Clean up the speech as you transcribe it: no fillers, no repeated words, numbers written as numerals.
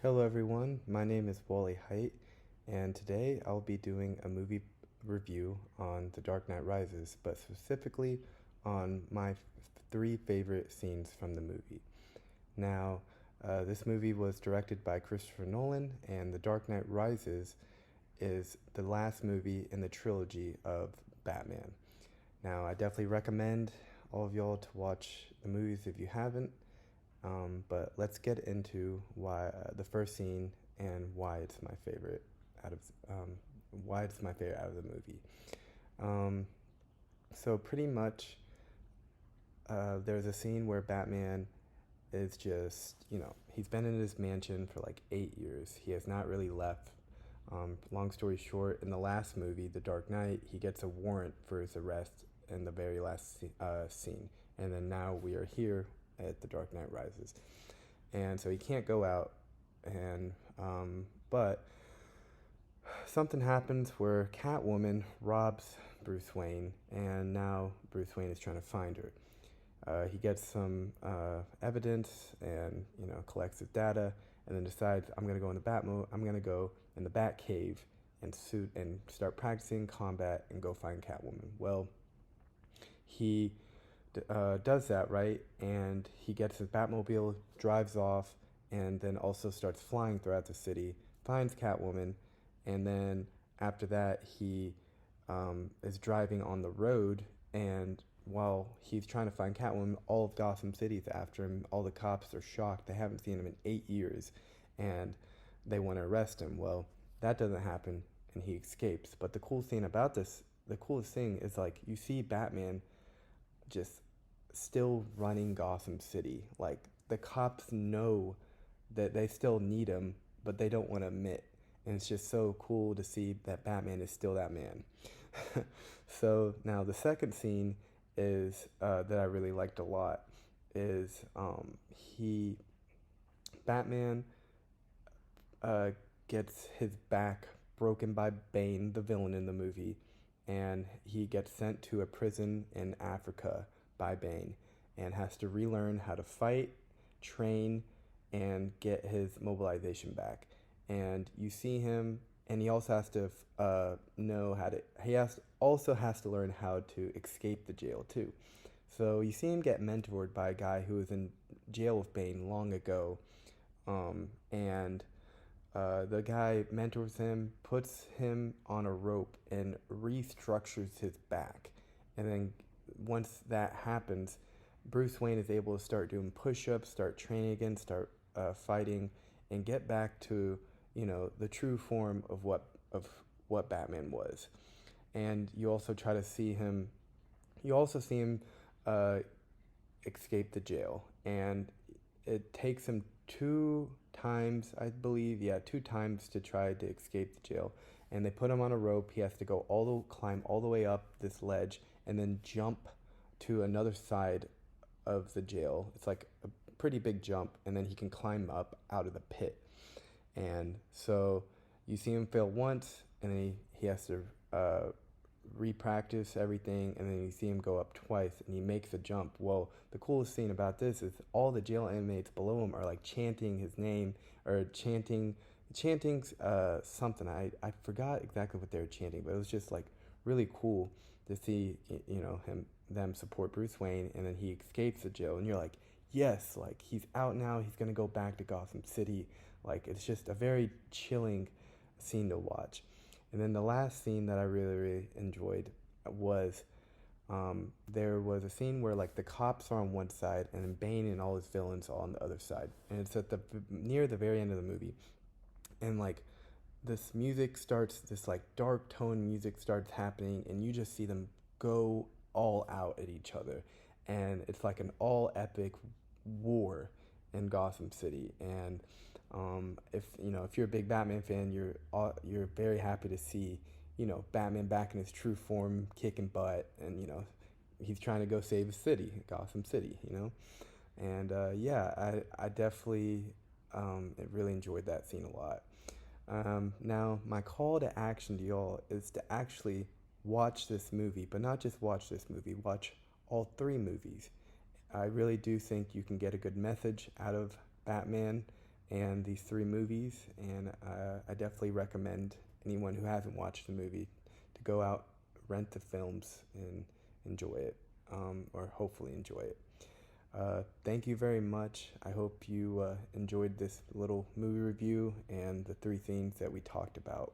Hello everyone, my name is Wally Height, and today I'll be doing a movie review on The Dark Knight Rises, but specifically on my three favorite scenes from the movie. Now, this movie was directed by Christopher Nolan, and The Dark Knight Rises is the last movie in the trilogy of Batman. Now, I definitely recommend all of y'all to watch the movies if you haven't. But let's get into why the first scene and why it's my favorite out of um, why it's my favorite out of the movie. Um, so pretty much, there's a scene where Batman is just he's been in his mansion for like 8 years. He has not really left. Long story short, in the last movie, The Dark Knight, he gets a warrant for his arrest in the very last scene, and then now we are here at The Dark Knight Rises, and so he can't go out. And but something happens where Catwoman robs Bruce Wayne, and now Bruce Wayne is trying to find her. He gets some evidence and collects his data, and then decides I'm gonna go in the Bat mode. I'm gonna go in the Bat Cave and suit and start practicing combat and go find Catwoman. Well, he does that, right, and he gets his Batmobile, drives off, and then also starts flying throughout the city, finds Catwoman, and then after that he is driving on the road, and while he's trying to find Catwoman, all of Gotham City's after him. All the cops are shocked; they haven't seen him in 8 years, and they want to arrest him. Well, that doesn't happen, and he escapes. But the cool thing about this, the coolest thing is like you see Batman just still running Gotham City. Like the cops know that they still need him, but they don't want to admit. And it's just so cool to see that Batman is still that man. So now the second scene is that I really liked a lot is he Batman uh, gets his back broken by Bane, the villain in the movie, and he gets sent to a prison in Africa by Bane and has to relearn how to fight, train, and get his mobilization back. And you see him, and he also has to know how to. Also has to learn how to escape the jail too. So you see him get mentored by a guy who was in jail with Bane long ago, and the guy mentors him, puts him on a rope, and restructures his back. And then once that happens, Bruce Wayne is able to start doing push-ups, start training again, start fighting, and get back to the true form of what Batman was. And you also try to see him. You also see him uh, escape the jail, and it takes him 2 times, I believe, yeah, 2 times to try to escape the jail. And they put him on a rope. He has to go climb all the way up this ledge, and then jump to another side of the jail. It's like a pretty big jump, and then he can climb up out of the pit. And so you see him fail once, and then he has to repractice everything, and then you see him go up twice, and he makes a jump. Well, the coolest thing about this is all the jail inmates below him are like chanting his name or chanting something. I forgot exactly what they were chanting, but it was just like really cool to see them support Bruce Wayne, and then he escapes the jail, and you're like, yes, like he's out now. He's gonna go back to Gotham City. Like it's just a very chilling scene to watch. And then the last scene that I really, really enjoyed was there was a scene where like the cops are on one side and then Bane and all his villains are on the other side, and it's at the near the very end of the movie, and like this music starts, this like dark tone music starts happening, and you just see them go all out at each other, and it's like an all epic war in Gotham City. And if you're a big Batman fan, you're very happy to see Batman back in his true form, kicking butt, and he's trying to go save his city, Gotham City. And yeah, I definitely really enjoyed that scene a lot. Now, my call to action to y'all is to actually watch this movie, but not just watch this movie, watch all three movies. I really do think you can get a good message out of Batman and these three movies, and I definitely recommend anyone who hasn't watched the movie to go out, rent the films, and enjoy it, or hopefully enjoy it. Thank you very much. I hope you enjoyed this little movie review and the three themes that we talked about.